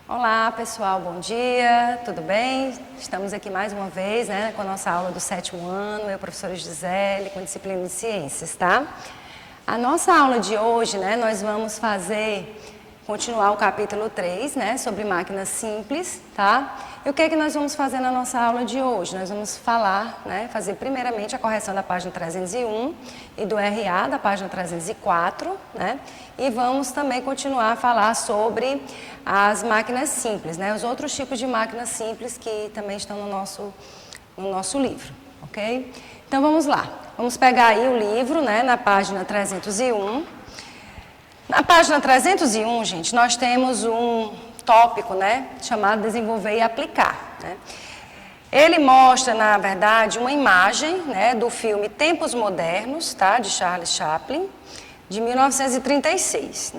Olá pessoal, bom dia, tudo bem? Estamos aqui mais uma vez, com a nossa aula do 7º ano, eu, professora Gisele, com disciplina de ciências, tá? A nossa aula de hoje, nós vamos continuar o capítulo 3, sobre máquinas simples, tá? E o que é que nós vamos fazer na nossa aula de hoje? Nós vamos fazer primeiramente a correção da página 301 e do RA da página 304, E vamos também continuar a falar sobre as máquinas simples, os outros tipos de máquinas simples que também estão no nosso livro, ok? Então vamos lá, vamos pegar aí o livro, na página 301. Na página 301, gente, nós temos um tópico, chamado Desenvolver e Aplicar, Ele mostra, na verdade, uma imagem, do filme Tempos Modernos, tá, de Charles Chaplin, de 1936,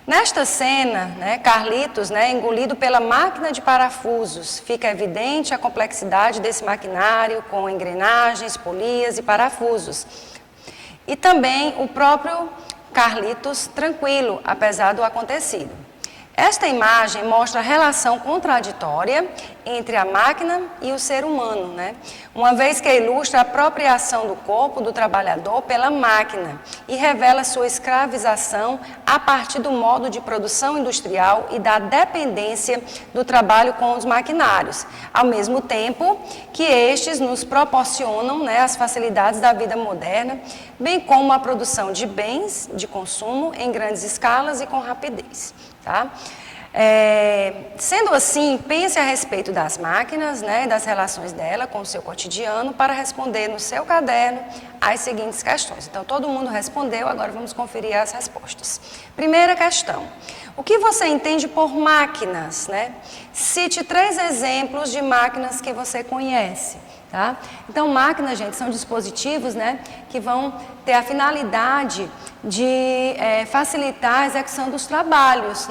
Nesta cena, Carlitos, engolido pela máquina de parafusos, fica evidente a complexidade desse maquinário com engrenagens, polias e parafusos. E também o próprio Carlitos tranquilo, apesar do acontecido. Esta imagem mostra a relação contraditória entre a máquina e o ser humano, Uma vez que ilustra a apropriação do corpo do trabalhador pela máquina e revela sua escravização a partir do modo de produção industrial e da dependência do trabalho com os maquinários, ao mesmo tempo que estes nos proporcionam, as facilidades da vida moderna, bem como a produção de bens de consumo em grandes escalas e com rapidez. Tá? Sendo assim, pense a respeito das máquinas, e das relações dela com o seu cotidiano para responder no seu caderno as seguintes questões. Então, todo mundo respondeu, agora vamos conferir as respostas. Primeira questão, o que você entende por máquinas, Cite 3 exemplos de máquinas que você conhece. Tá? Então, máquinas, gente, são dispositivos, que vão ter a finalidade de facilitar a execução dos trabalhos,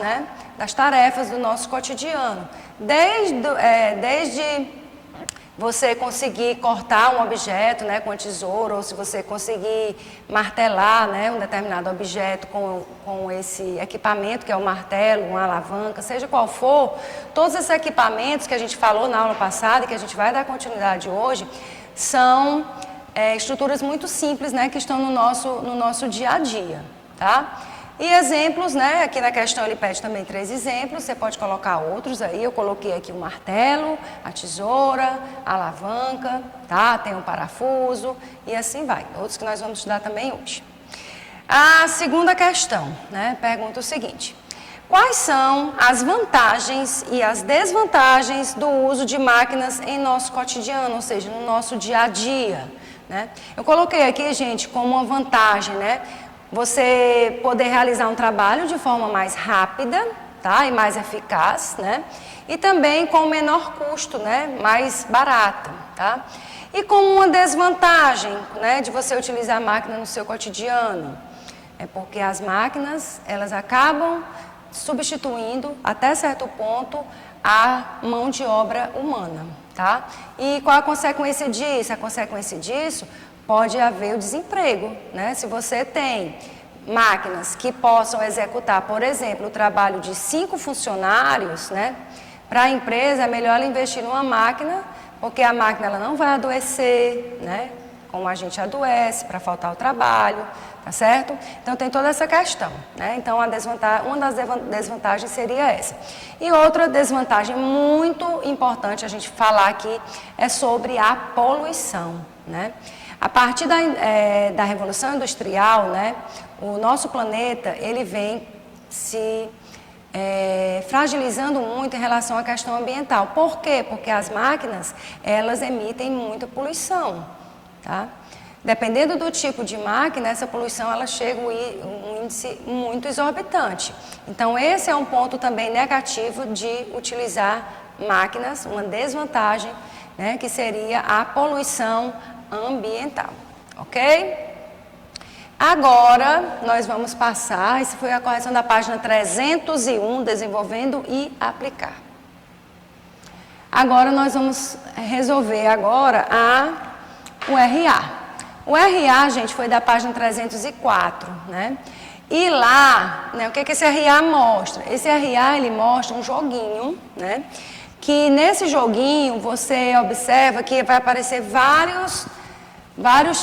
das tarefas do nosso cotidiano. Desde você conseguir cortar um objeto, com a tesoura, ou se você conseguir martelar, um determinado objeto com esse equipamento, que é o martelo, uma alavanca, seja qual for, todos esses equipamentos que a gente falou na aula passada e que a gente vai dar continuidade hoje, são estruturas muito simples, que estão no nosso dia a dia, tá? E exemplos, aqui na questão ele pede também 3 exemplos, você pode colocar outros aí, eu coloquei aqui o martelo, a tesoura, a alavanca, tá? Tem um parafuso e assim vai, outros que nós vamos estudar também hoje. A segunda questão, pergunta o seguinte, quais são as vantagens e as desvantagens do uso de máquinas em nosso cotidiano, ou seja, no nosso dia a dia, Eu coloquei aqui, gente, como uma vantagem, você poder realizar um trabalho de forma mais rápida, tá? E mais eficaz, E também com menor custo, Mais barato, tá? E como uma desvantagem, de você utilizar a máquina no seu cotidiano, é porque as máquinas, elas acabam substituindo, até certo ponto, a mão de obra humana, tá? E qual a consequência disso? A consequência disso pode haver o desemprego, Se você tem máquinas que possam executar, por exemplo, o trabalho de 5 funcionários, para a empresa é melhor ela investir numa máquina, porque a máquina ela não vai adoecer, como a gente adoece, para faltar o trabalho, tá certo? Então tem toda essa questão, Então uma das desvantagens seria essa. E outra desvantagem muito importante a gente falar aqui é sobre a poluição, A partir da Revolução Industrial, o nosso planeta ele vem se fragilizando muito em relação à questão ambiental. Por quê? Porque as máquinas, elas emitem muita poluição, tá? Dependendo do tipo de máquina, essa poluição ela chega a um índice muito exorbitante. Então, esse é um ponto também negativo de utilizar máquinas, uma desvantagem, que seria a poluição ambiental, ok? Agora, nós vamos passar, essa foi a correção da página 301, desenvolvendo e aplicar. Agora, nós vamos resolver agora o RA. O RA, gente, foi da página 304, E lá, né, o que esse RA mostra? Esse RA, ele mostra um joguinho, né? Que nesse joguinho você observa que vai aparecer vários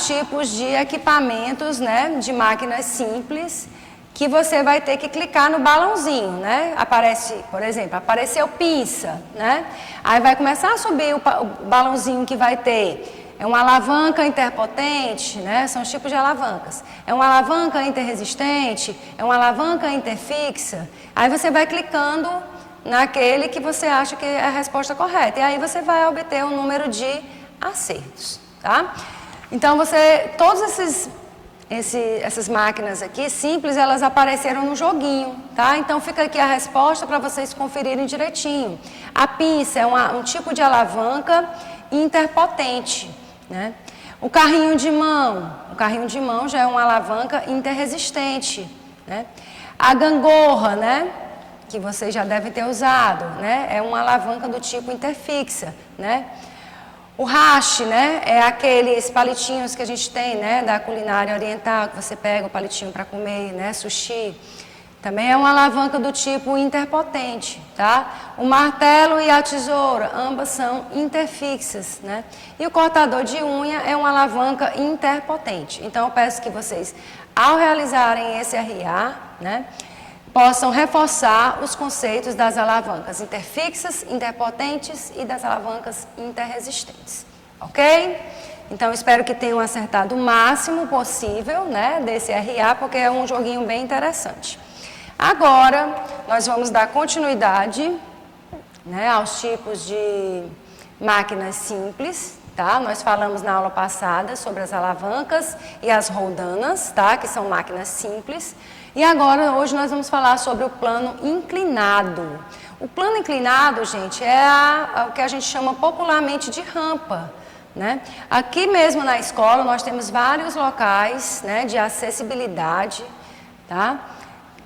tipos de equipamentos, né? De máquinas simples, que você vai ter que clicar no balãozinho, né? Aparece, por exemplo, apareceu pinça, né? Aí vai começar a subir o balãozinho que vai ter. É uma alavanca interpotente, né? São os tipos de alavancas. É uma alavanca interresistente, é uma alavanca interfixa. Aí você vai clicando naquele que você acha que é a resposta correta. E aí você vai obter um número de acertos, tá? Então todas essas máquinas aqui simples, elas apareceram no joguinho, tá? Então fica aqui a resposta para vocês conferirem direitinho. A pinça é um tipo de alavanca interpotente, né? O carrinho de mão já é uma alavanca interresistente, né? A gangorra, né? Que vocês já devem ter usado, né? É uma alavanca do tipo interfixa, né? O hashi, né? É aqueles palitinhos que a gente tem, né? Da culinária oriental, que você pega o palitinho para comer, né? Sushi. Também é uma alavanca do tipo interpotente, tá? O martelo e a tesoura, ambas são interfixas, né? E o cortador de unha é uma alavanca interpotente. Então, eu peço que vocês, ao realizarem esse RA, né? Possam reforçar os conceitos das alavancas interfixas, interpotentes e das alavancas interresistentes, ok? Então, espero que tenham acertado o máximo possível, né? Desse RA, porque é um joguinho bem interessante. Agora, nós vamos dar continuidade, né, aos tipos de máquinas simples, tá? Nós falamos na aula passada sobre as alavancas e as roldanas, tá? Que são máquinas simples. E agora, hoje, nós vamos falar sobre o plano inclinado. O plano inclinado, gente, é o que a gente chama popularmente de rampa, né? Aqui mesmo na escola, nós temos vários locais, né, de acessibilidade, tá?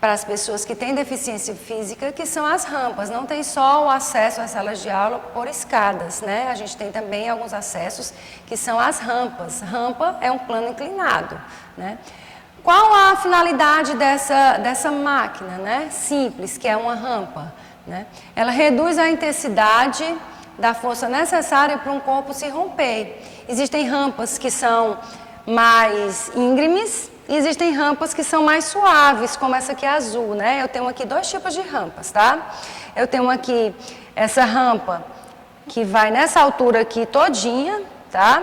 Para as pessoas que têm deficiência física, que são as rampas. Não tem só o acesso às salas de aula por escadas, né? A gente tem também alguns acessos que são as rampas. Rampa é um plano inclinado, né? Qual a finalidade dessa máquina, né? Simples, que é uma rampa, né? Ela reduz a intensidade da força necessária para um corpo se romper. Existem rampas que são mais íngremes, e existem rampas que são mais suaves, como essa aqui azul, né? Eu tenho aqui dois tipos de rampas, tá? Eu tenho aqui essa rampa que vai nessa altura aqui todinha, tá?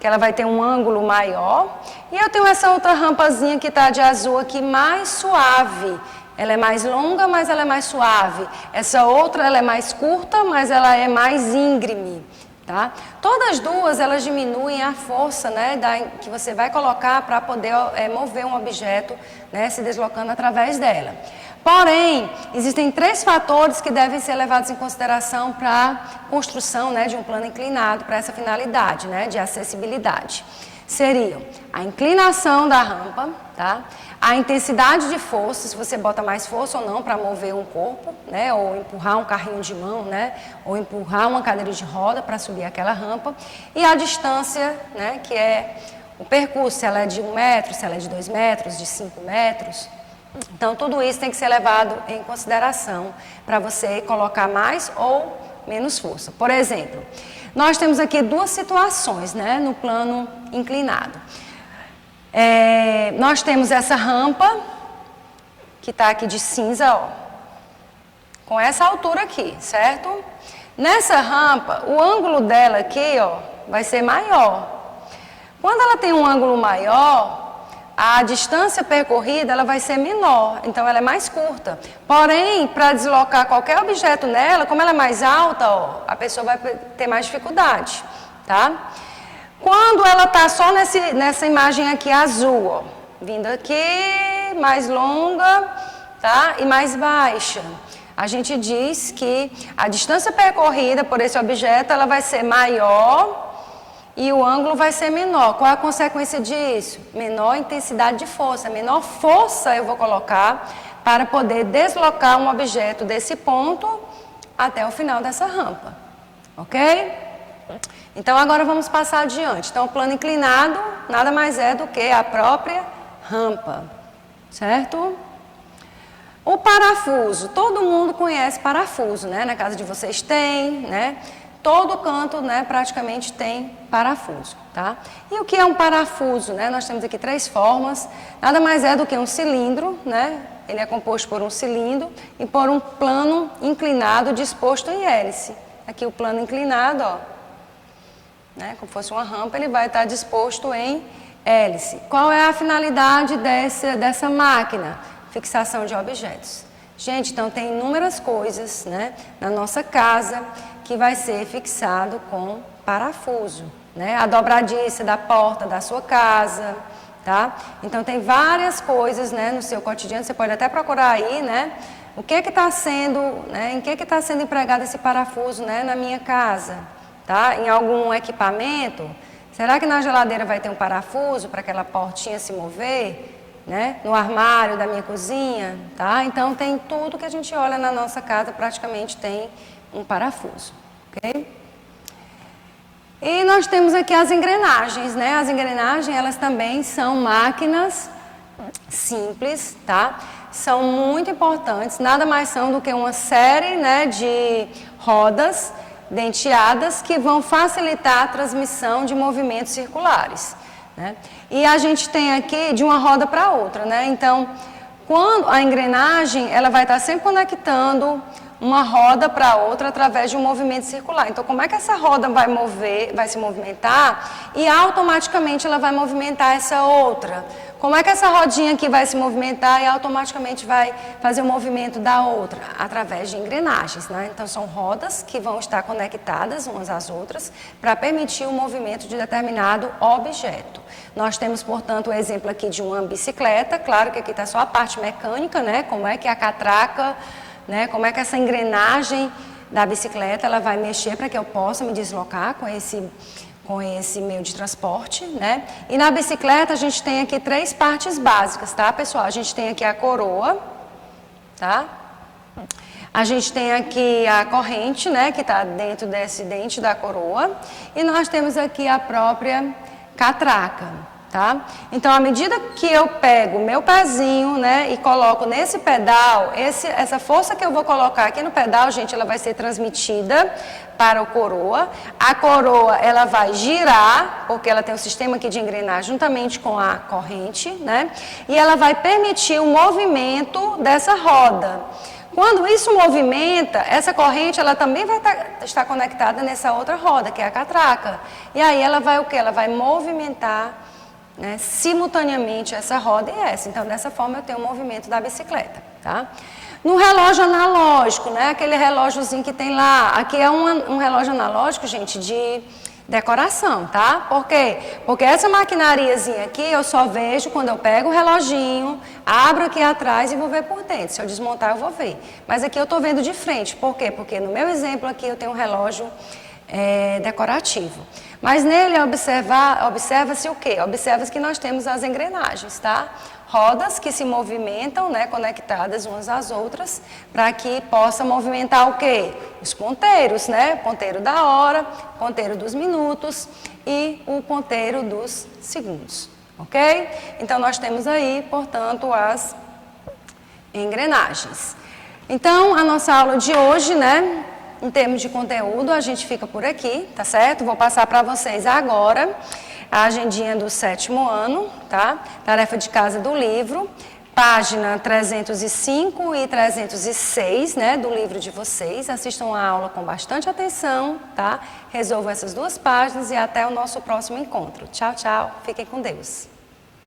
Que ela vai ter um ângulo maior. E eu tenho essa outra rampazinha que tá de azul aqui, mais suave. Ela é mais longa, mas ela é mais suave. Essa outra, ela é mais curta, mas ela é mais íngreme. Tá? Todas as duas, elas diminuem a força, né, que você vai colocar para poder mover um objeto, né, se deslocando através dela. Porém, existem 3 fatores que devem ser levados em consideração para a construção, né, de um plano inclinado para essa finalidade, né, de acessibilidade. Seriam a inclinação da rampa, tá? A intensidade de força, se você bota mais força ou não para mover um corpo, né? Ou empurrar um carrinho de mão, né? Ou empurrar uma cadeira de roda para subir aquela rampa. E a distância, né? Que é o percurso, se ela é de 1 metro, se ela é de 2 metros, de 5 metros. Então, tudo isso tem que ser levado em consideração para você colocar mais ou menos força. Por exemplo, nós temos aqui 2 situações, né? No plano inclinado. Nós temos essa rampa, que está aqui de cinza, ó, com essa altura aqui, certo? Nessa rampa, o ângulo dela aqui, ó, vai ser maior. Quando ela tem um ângulo maior, a distância percorrida ela vai ser menor, então ela é mais curta. Porém, para deslocar qualquer objeto nela, como ela é mais alta, ó, a pessoa vai ter mais dificuldade, tá? Quando ela está só nessa imagem aqui azul, ó, vindo aqui, mais longa, tá? E mais baixa, a gente diz que a distância percorrida por esse objeto ela vai ser maior e o ângulo vai ser menor. Qual é a consequência disso? Menor intensidade de força, menor força eu vou colocar para poder deslocar um objeto desse ponto até o final dessa rampa, ok? Então, agora vamos passar adiante. Então, o plano inclinado nada mais é do que a própria rampa, certo? O parafuso, todo mundo conhece parafuso, né? Na casa de vocês tem, né? Todo canto, né, praticamente tem parafuso, tá? E o que é um parafuso, né? Nós temos aqui 3 formas, nada mais é do que um cilindro, né? Ele é composto por um cilindro e por um plano inclinado disposto em hélice. Aqui o plano inclinado, ó, né, como fosse uma rampa, ele vai estar disposto em hélice. Qual é a finalidade dessa máquina? Fixação de objetos. Gente, então tem inúmeras coisas, né, na nossa casa que vai ser fixado com parafuso, né? A dobradiça da porta da sua casa, tá? Então tem várias coisas, né, no seu cotidiano, você pode até procurar aí, né, o que está sendo, né, em que está sendo empregado esse parafuso, né, na minha casa, tá? Em algum equipamento, será que na geladeira vai ter um parafuso para aquela portinha se mover? Né? No armário da minha cozinha, tá? Então tem tudo que a gente olha na nossa casa, praticamente tem um parafuso, ok? E nós temos aqui as engrenagens, né? As engrenagens, elas também são máquinas simples, tá? São muito importantes, nada mais são do que uma série, né, de rodas denteadas que vão facilitar a transmissão de movimentos circulares, né? E a gente tem aqui de uma roda para outra, né? Então, quando a engrenagem, ela vai estar sempre conectando uma roda para outra através de um movimento circular. Então, como é que essa roda vai se movimentar e automaticamente ela vai movimentar essa outra? Como é que essa rodinha aqui vai se movimentar e automaticamente vai fazer o movimento da outra? Através de engrenagens, né? Então, são rodas que vão estar conectadas umas às outras para permitir o movimento de determinado objeto. Nós temos, portanto, o exemplo aqui de uma bicicleta. Claro que aqui está só a parte mecânica, né? Como é que a catraca, né? Como é que essa engrenagem da bicicleta ela vai mexer para que eu possa me deslocar com esse meio de transporte, né? E na bicicleta a gente tem aqui 3 partes básicas, tá, pessoal? A gente tem aqui a coroa, tá? A gente tem aqui a corrente, né, que está dentro desse dente da coroa. E nós temos aqui a própria catraca, tá? Então, à medida que eu pego o meu pezinho, né, e coloco nesse pedal, essa força que eu vou colocar aqui no pedal, gente, ela vai ser transmitida para a coroa. A coroa, ela vai girar, porque ela tem um sistema aqui de engrenagem juntamente com a corrente, né? E ela vai permitir o movimento dessa roda. Quando isso movimenta, essa corrente, ela também vai estar conectada nessa outra roda, que é a catraca. E aí ela vai o quê? Ela vai movimentar, né, simultaneamente essa roda e essa. Então, dessa forma, eu tenho o movimento da bicicleta, tá? No relógio analógico, né, aquele relógiozinho que tem lá, aqui é um relógio analógico, gente, de decoração, tá? Por quê? Porque essa maquinariazinha aqui eu só vejo quando eu pego o reloginho, abro aqui atrás e vou ver por dentro. Se eu desmontar, eu vou ver. Mas aqui eu estou vendo de frente. Por quê? Porque no meu exemplo aqui eu tenho um relógio decorativo. Mas nele observa-se o quê? Observa-se que nós temos as engrenagens, tá? Rodas que se movimentam, né, conectadas umas às outras, para que possa movimentar o quê? Os ponteiros, né? Ponteiro da hora, ponteiro dos minutos e o ponteiro dos segundos, ok? Então, nós temos aí, portanto, as engrenagens. Então, a nossa aula de hoje, né, em termos de conteúdo, a gente fica por aqui, tá certo? Vou passar para vocês agora a agendinha do 7º ano, tá? Tarefa de casa do livro, página 305 e 306, né, do livro de vocês. Assistam a aula com bastante atenção, tá? Resolvam essas 2 páginas e até o nosso próximo encontro. Tchau, tchau. Fiquem com Deus.